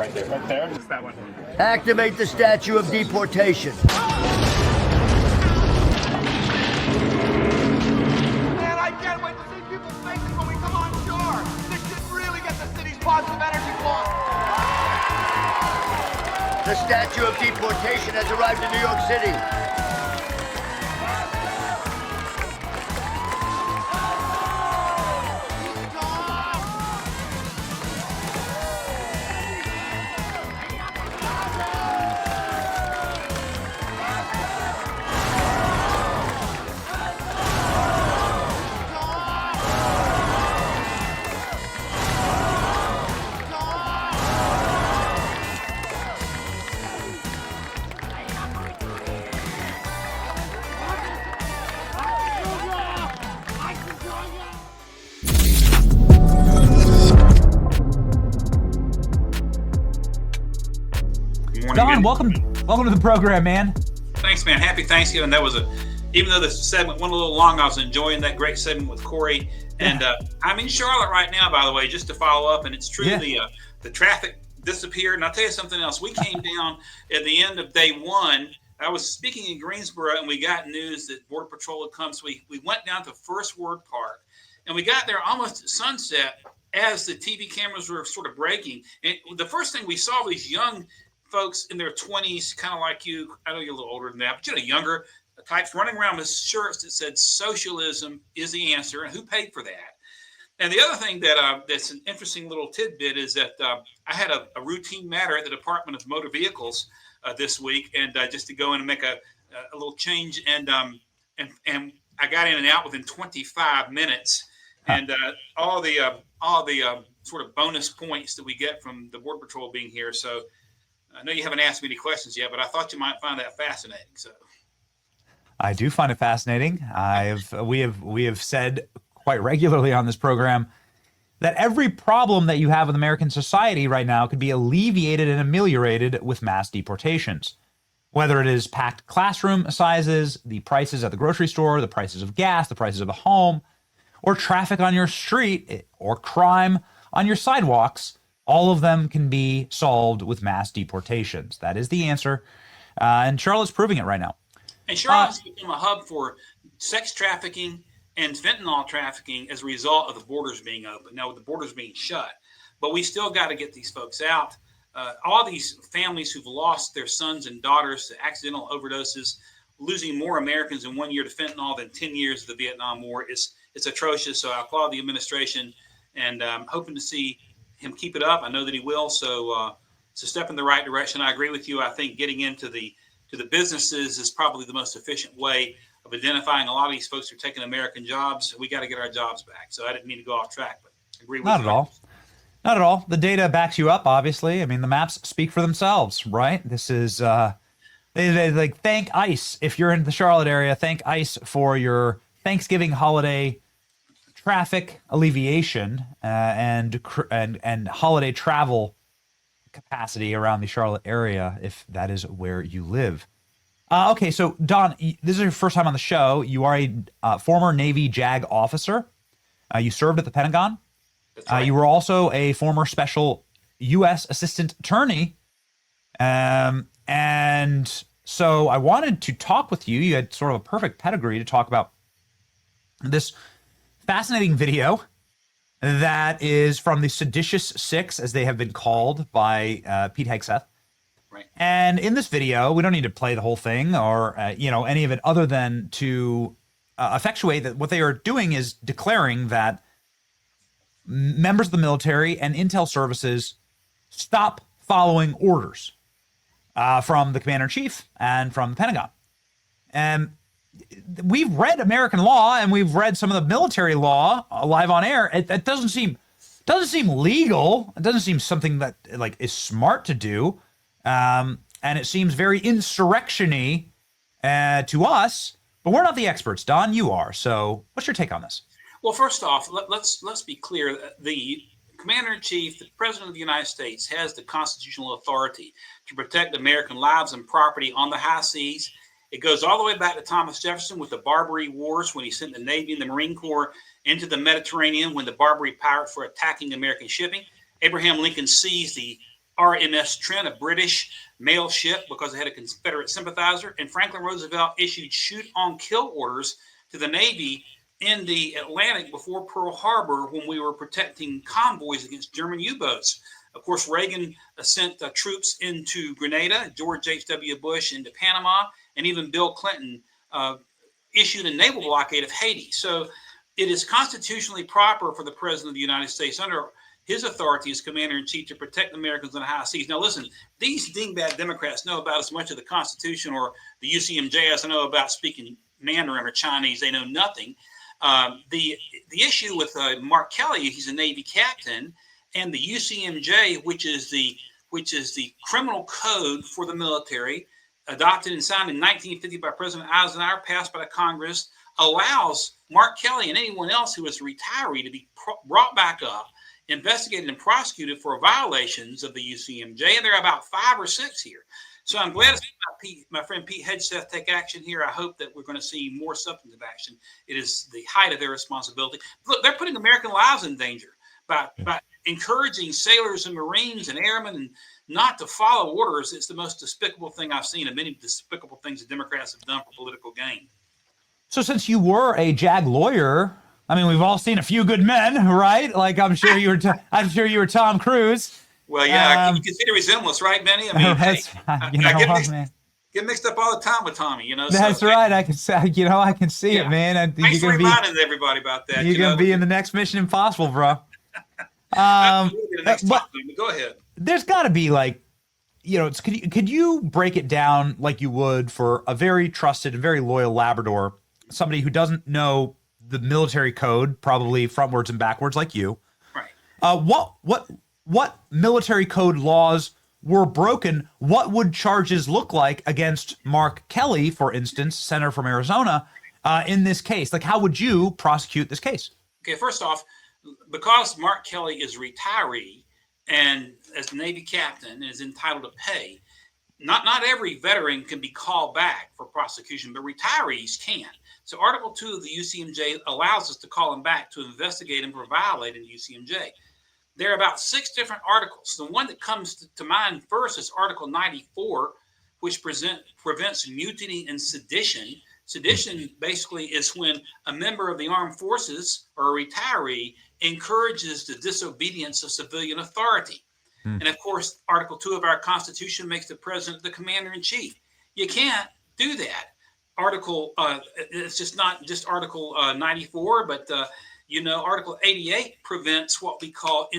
right there. Right there. Just that one. Activate the statute of deportation. Man, I can't wait to see people's faces when we come on shore. This should really get the city's positive energy flowing. The statute of deportation has arrived in New York City. Don, welcome to the program, man. Thanks, man. Happy Thanksgiving. That was even though the segment went a little long, I was enjoying that great segment with Corey. And I'm in Charlotte right now, by the way, just to follow up. And it's true, the traffic disappeared. And I'll tell you something else. We came down at the end of day one. I was speaking in Greensboro, and we got news that Border Patrol had come. So we went down to First Word Park, and we got there almost at sunset as the TV cameras were sort of breaking. And the first thing we saw was young folks in their 20s, kind of like you. I know you're a little older than that, but younger types running around with shirts that said socialism is the answer, and who paid for that. And the other thing that that's an interesting little tidbit is that I had a routine matter at the Department of Motor Vehicles this week, and just to go in and make a little change, and I got in and out within 25 minutes, and all the sort of bonus points that we get from the Border Patrol being here. So I know you haven't asked me any questions yet, but I thought you might find that fascinating. So I do find it fascinating. We have said quite regularly on this program that every problem that you have with American society right now could be alleviated and ameliorated with mass deportations. Whether it is packed classroom sizes, the prices at the grocery store, the prices of gas, the prices of a home, or traffic on your street, or crime on your sidewalks, all of them can be solved with mass deportations. That is the answer. And Charlotte's proving it right now. And Charlotte's become a hub for sex trafficking and fentanyl trafficking as a result of the borders being open. Now, with the borders being shut, but we still got to get these folks out. All these families who've lost their sons and daughters to accidental overdoses, losing more Americans in 1 year to fentanyl than 10 years of the Vietnam War, it's atrocious. So I applaud the administration, and I'm hoping to see him keep it up. I know that he will. So it's a step in the right direction. I agree with you. I think getting into the businesses is probably the most efficient way of identifying a lot of these folks who are taking American jobs. We got to get our jobs back. So I didn't mean to go off track, but I agree with you. Not at all. Not at all. The data backs you up, obviously. I mean, the maps speak for themselves, right? This is, they like, thank ICE. If you're in the Charlotte area, thank ICE for your Thanksgiving holiday traffic alleviation and holiday travel capacity around the Charlotte area, if that is where you live. Okay, so Don, this is your first time on the show. You are a former Navy JAG officer. You served at the Pentagon. That's right. You were also a former special U.S. assistant attorney. And so I wanted to talk with you. You had sort of a perfect pedigree to talk about this fascinating video that is from the Seditious Six, as they have been called by Pete Hegseth. Right. And in this video, we don't need to play the whole thing or any of it, other than to effectuate that what they are doing is declaring that members of the military and intel services stop following orders from the commander-in-chief and from the Pentagon. And we've read American law and we've read some of the military law live on air. It doesn't seem legal. It doesn't seem something that like is smart to do. And it seems very insurrection-y to us, but we're not the experts. Don, you are. So what's your take on this? Well, first off, let's be clear. The Commander-in-Chief, the President of the United States, has the constitutional authority to protect American lives and property on the high seas. It goes all the way back to Thomas Jefferson with the Barbary Wars, when he sent the Navy and the Marine Corps into the Mediterranean when the Barbary pirates were attacking American shipping. Abraham Lincoln seized the RMS Trent, a British mail ship, because it had a Confederate sympathizer. And Franklin Roosevelt issued shoot-on-kill orders to the Navy in the Atlantic before Pearl Harbor when we were protecting convoys against German U-boats. Of course, Reagan sent troops into Grenada, George H.W. Bush into Panama, and even Bill Clinton issued a naval blockade of Haiti. So it is constitutionally proper for the President of the United States, under his authority as Commander-in-Chief, to protect Americans on the high seas. Now, listen, these dingbat Democrats know about as much of the Constitution or the UCMJ as I know about speaking Mandarin or Chinese. They know nothing. The issue with Mark Kelly, he's a Navy captain, and the UCMJ, which is the criminal code for the military, adopted and signed in 1950 by President Eisenhower, passed by the Congress, allows Mark Kelly and anyone else who is a retiree to be brought back up, investigated and prosecuted for violations of the UCMJ, and there are about 5 or 6 here. So I'm glad to see my friend Pete Hegseth take action here. I hope that we're going to see more substantive action. It is the height of their responsibility. Look, they're putting American lives in danger by encouraging sailors and Marines and airmen and not to follow orders. It's the most despicable thing I've seen, and many despicable things the Democrats have done for political gain. So since you were a JAG lawyer, I mean, we've all seen A Few Good Men, right? Like I'm sure you were Tom Cruise. Well, yeah, you can see the resemblance, right, Benny? I mean, I get mixed up all the time with Tommy, you know. That's so, right. I can say, I can see it, man. Thanks for reminding everybody about that. You're gonna be in the next Mission Impossible, bro. But go ahead. There's got to be could you break it down like you would for a very trusted and very loyal Labrador, somebody who doesn't know the military code, probably frontwards and backwards like you? Right. What military code laws were broken? What would charges look like against Mark Kelly, for instance, senator from Arizona, in this case? Like, how would you prosecute this case? Okay, first off, because Mark Kelly is a retiree and as Navy captain and is entitled to pay, not every veteran can be called back for prosecution, but retirees can. So Article 2 of the UCMJ allows us to call him back to investigate him for violating the UCMJ. There are about 6 different articles. The one that comes to mind first is Article 94, which prevents mutiny and sedition. Sedition basically is when a member of the armed forces or a retiree encourages the disobedience of civilian authority. And of course, Article 2 of our Constitution makes the president the commander-in-chief. You can't do that. It's just not just Article 94, but Article 88 prevents what we call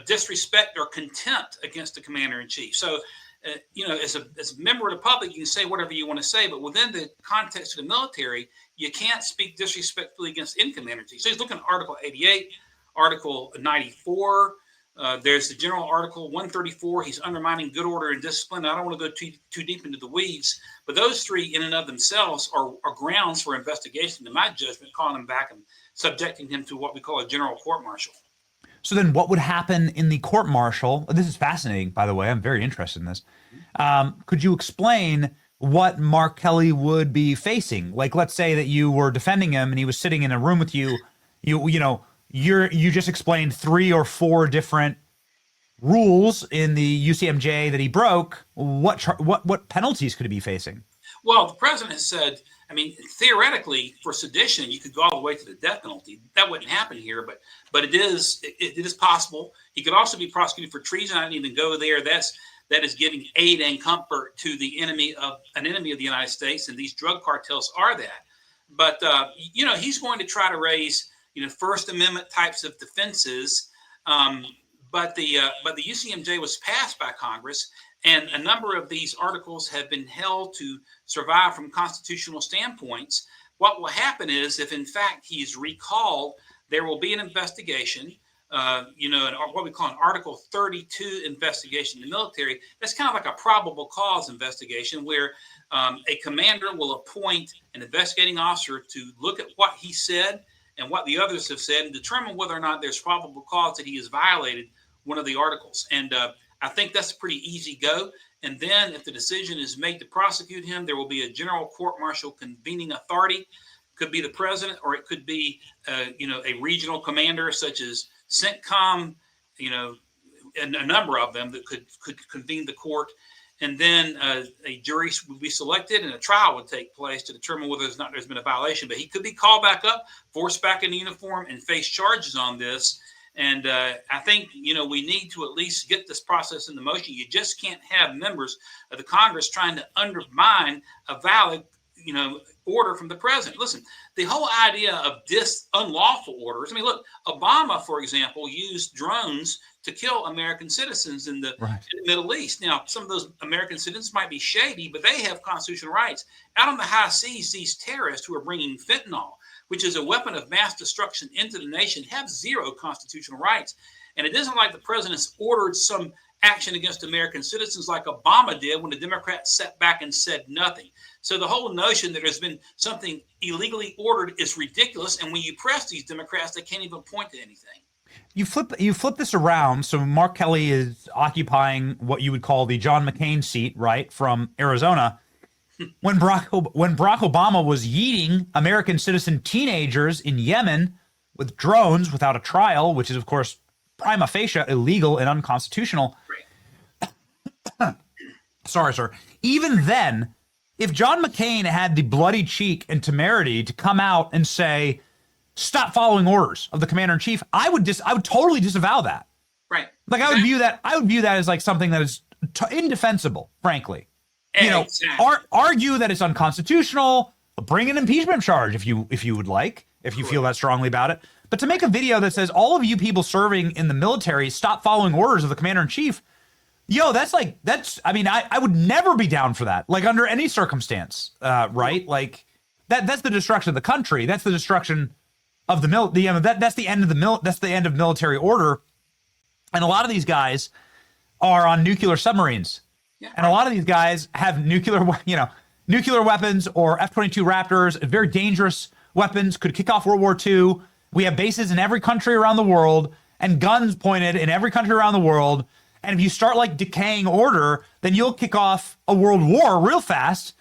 disrespect or contempt against the commander-in-chief. So, as a member of the public, you can say whatever you want to say, but within the context of the military, you can't speak disrespectfully against any commander-in-chief. So he's looking at Article 88, Article 94. There's the general Article 134. He's undermining good order and discipline. I don't want to go too deep into the weeds, but those 3 in and of themselves are grounds for investigation, in my judgment, calling him back and subjecting him to what we call a general court-martial. So then what would happen in the court-martial? This is fascinating, by the way. I'm very interested in this. Could you explain what Mark Kelly would be facing? Like, let's say that you were defending him and he was sitting in a room with you. You just explained 3 or 4 different rules in the UCMJ that he broke. What penalties could he be facing? Well, the president has said, theoretically, for sedition, you could go all the way to the death penalty. That wouldn't happen here, but it is possible. He could also be prosecuted for treason. I didn't even go there. That is giving aid and comfort to an enemy of the United States, and these drug cartels are that. But he's going to try to raise First Amendment types of defenses. But the UCMJ was passed by Congress, and a number of these articles have been held to survive from constitutional standpoints. What will happen is, if in fact he's recalled, there will be an investigation, what we call an Article 32 investigation in the military. That's kind of like a probable cause investigation where a commander will appoint an investigating officer to look at what he said and what the others have said and determine whether or not there's probable cause that he has violated one of the articles. And I think that's a pretty easy go. And then if the decision is made to prosecute him, there will be a general court-martial convening authority. Could be the president, or it could be, a regional commander such as CENTCOM, and a number of them that could convene the court. And then a jury would be selected and a trial would take place to determine whether there's been a violation. But he could be called back up, forced back in uniform, and face charges on this. And I think, we need to at least get this process into motion. You just can't have members of the Congress trying to undermine a valid, order from the president. Listen, the whole idea of unlawful orders. I mean, look, Obama, for example, used drones to kill American citizens in the Middle East. Now, some of those American citizens might be shady, but they have constitutional rights. Out on the high seas, these terrorists who are bringing fentanyl, which is a weapon of mass destruction, into the nation, have zero constitutional rights. And it isn't like the president's ordered some action against American citizens like Obama did when the Democrats sat back and said nothing. So the whole notion that there's been something illegally ordered is ridiculous. And when you press these Democrats, they can't even point to anything. You flip this around. So Mark Kelly is occupying what you would call the John McCain seat, right, from Arizona. When Barack Obama was yeeting American citizen teenagers in Yemen with drones without a trial, which is, of course, prima facie illegal and unconstitutional. Right. Sorry, sir. Even then, if John McCain had the bloody cheek and temerity to come out and say, stop following orders of the commander-in-chief, I would totally disavow that. Right. Like, I would view that as like something that is indefensible, frankly. Exactly. Argue that it's unconstitutional, bring an impeachment charge if you would like, if you feel that strongly about it. But to make a video that says all of you people serving in the military, stop following orders of the commander-in-chief, I would never be down for that, like under any circumstance, right? Like that's the destruction of the country. That's the destruction of that's the end of that's the end of military order. And a lot of these guys are on nuclear submarines. Yeah. And a lot of these guys have nuclear weapons or F-22 Raptors, very dangerous weapons, could kick off World War II. We have bases in every country around the world and guns pointed in every country around the world. And if you start like decaying order, then you'll kick off a world war real fast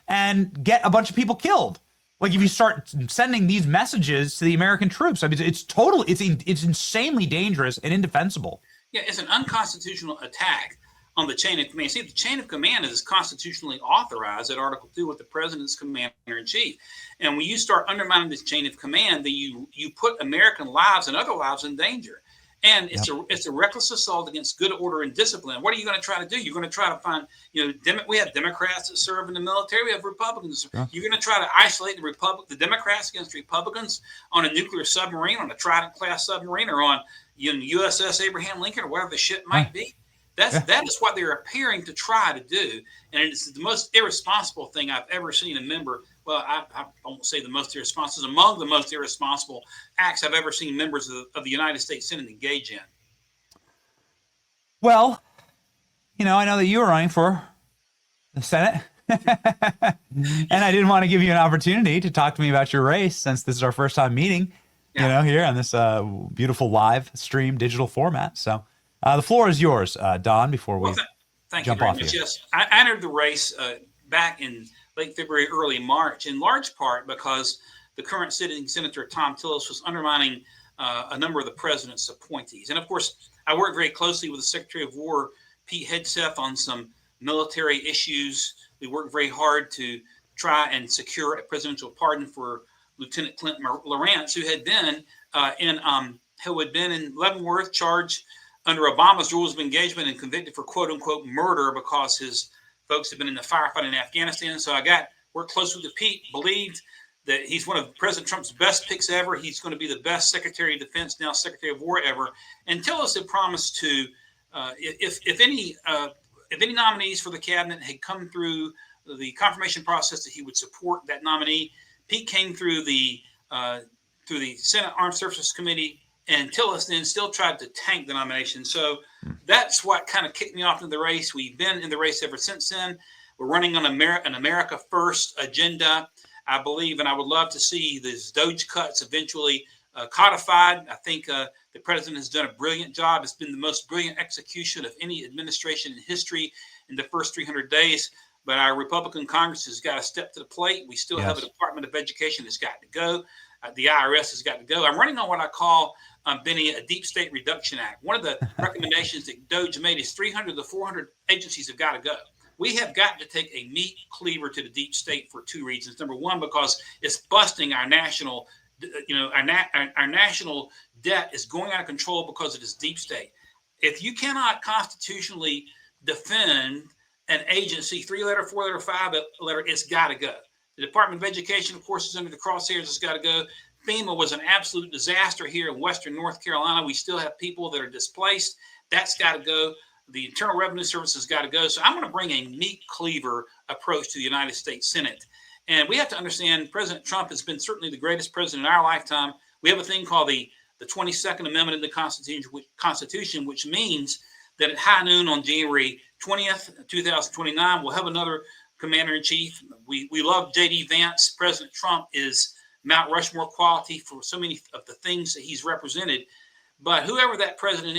and get a bunch of people killed. Like if you start sending these messages to the American troops, I mean, it's insanely dangerous and indefensible. Yeah, it's an unconstitutional attack on the chain of command. See, the chain of command is constitutionally authorized at Article 2 with the president's commander-in-chief. And when you start undermining this chain of command, then you put American lives and other lives in danger. And it's a reckless assault against good order and discipline. What are you going to try to do? You're going to try to find, we have Democrats that serve in the military. We have Republicans. Yeah. You're going to try to isolate the Democrats against Republicans on a nuclear submarine, on a Trident-class submarine, or on USS Abraham Lincoln, or whatever the ship might be. That is what they're appearing to try to do. And it's the most irresponsible thing I've ever seen a member. Well, I won't say the most irresponsible. It's among the most irresponsible acts I've ever seen members of the United States Senate engage in. Well, I know that you were running for the Senate. And I didn't want to give you an opportunity to talk to me about your race since this is our first time meeting, here on this beautiful live stream digital format. So the floor is yours, Don, before we thank jump you very off much. here. Yes, I entered the race back in late February, early March, in large part because the current sitting Senator Tom Tillis was undermining a number of the president's appointees. And of course, I worked very closely with the Secretary of War, Pete Hegseth, on some military issues. We worked very hard to try and secure a presidential pardon for Lieutenant Clint Lawrence, who had been in Leavenworth, charged under Obama's rules of engagement and convicted for quote unquote murder because his folks have been in the firefight in Afghanistan. So I worked closely with Pete, believed that he's one of President Trump's best picks ever. He's going to be the best Secretary of Defense, now Secretary of War ever. And Tillis had promised to, if any nominees for the cabinet had come through the confirmation process, that he would support that nominee. Pete came through the Senate Armed Services Committee, and Tillis then still tried to tank the nomination. So that's what kind of kicked me off in the race. We've been in the race ever since then. We're running on an America First agenda, I believe, and I would love to see these Doge cuts eventually codified. I think the president has done a brilliant job. It's been the most brilliant execution of any administration in history in the first 300 days. But our Republican Congress has got to step to the plate. We still have a Department of Education that's got to go. The IRS has got to go. I'm running on what I call, Benny, a deep state reduction act. One of the recommendations that DOJ made is 300 to 400 agencies have got to go. We have got to take a meat cleaver to the deep state for two reasons. Number one, because it's busting our national, our national debt is going out of control because of this deep state. If you cannot constitutionally defend an agency, 3-letter, 4-letter, 5-letter, it's got to go. The Department of Education, of course, is under the crosshairs. It's got to go. FEMA was an absolute disaster here in Western North Carolina. We still have people that are displaced. That's got to go. The Internal Revenue Service has got to go. So I'm going to bring a meat cleaver approach to the United States Senate. And we have to understand President Trump has been certainly the greatest president in our lifetime. We have a thing called the 22nd Amendment in the Constitution, which means that at high noon on January 20th, 2029, we'll have another commander-in-chief. We love J.D. Vance. President Trump is Mount Rushmore quality for so many of the things that he's represented. But whoever that president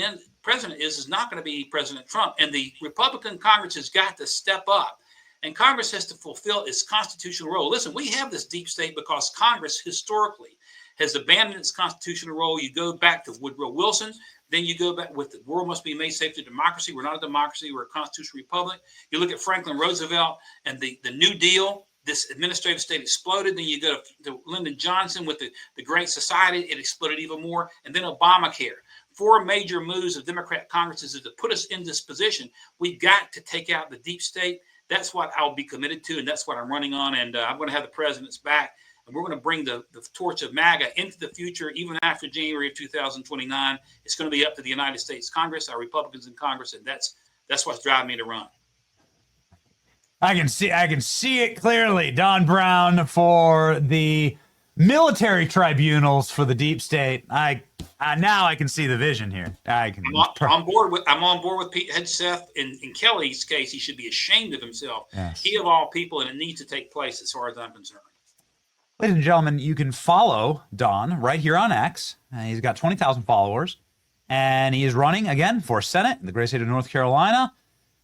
is not going to be President Trump. And the Republican Congress has got to step up. And Congress has to fulfill its constitutional role. Listen, we have this deep state because Congress historically has abandoned its constitutional role. You go back to Woodrow Wilson, then you go back with the world must be made safe to democracy. We're not a democracy, we're a constitutional republic. You look at Franklin Roosevelt and the New Deal, this administrative state exploded. Then you go to Lyndon Johnson with the Great Society, it exploded even more. And then Obamacare. 4 major moves of Democrat Congresses is to put us in this position. We've got to take out the deep state. That's what I'll be committed to, and that's what I'm running on. And I'm going to have the president's back. And we're going to bring the torch of MAGA into the future, even after January of 2029. It's going to be up to the United States Congress, our Republicans in Congress, and that's what's driving me to run. I can see it clearly. Don Brown for the military tribunals for the deep state. Now I can see the vision here. I'm on board with Pete Hegseth. In Kelly's case, he should be ashamed of himself. Yes. He of all people, and it needs to take place as far as I'm concerned. Ladies and gentlemen, you can follow Don right here on X. He's got 20,000 followers, and he is running again for Senate in the great state of North Carolina.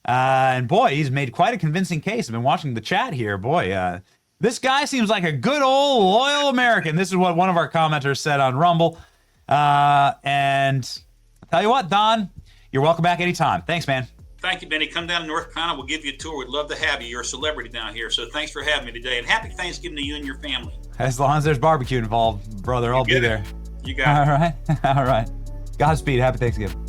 And boy, he's made quite a convincing case. I've been watching the chat here. Boy, this guy seems like a good old loyal American. This is what one of our commenters said on Rumble. And I'll tell you what, Don, you're welcome back anytime. Thanks, man. Thank you, Benny. Come down to North Carolina. We'll give you a tour. We'd love to have you. You're a celebrity down here. So thanks for having me today. And happy Thanksgiving to you and your family. As long as there's barbecue involved, brother, I'll be there. You got it. All right. All right. Godspeed. Happy Thanksgiving.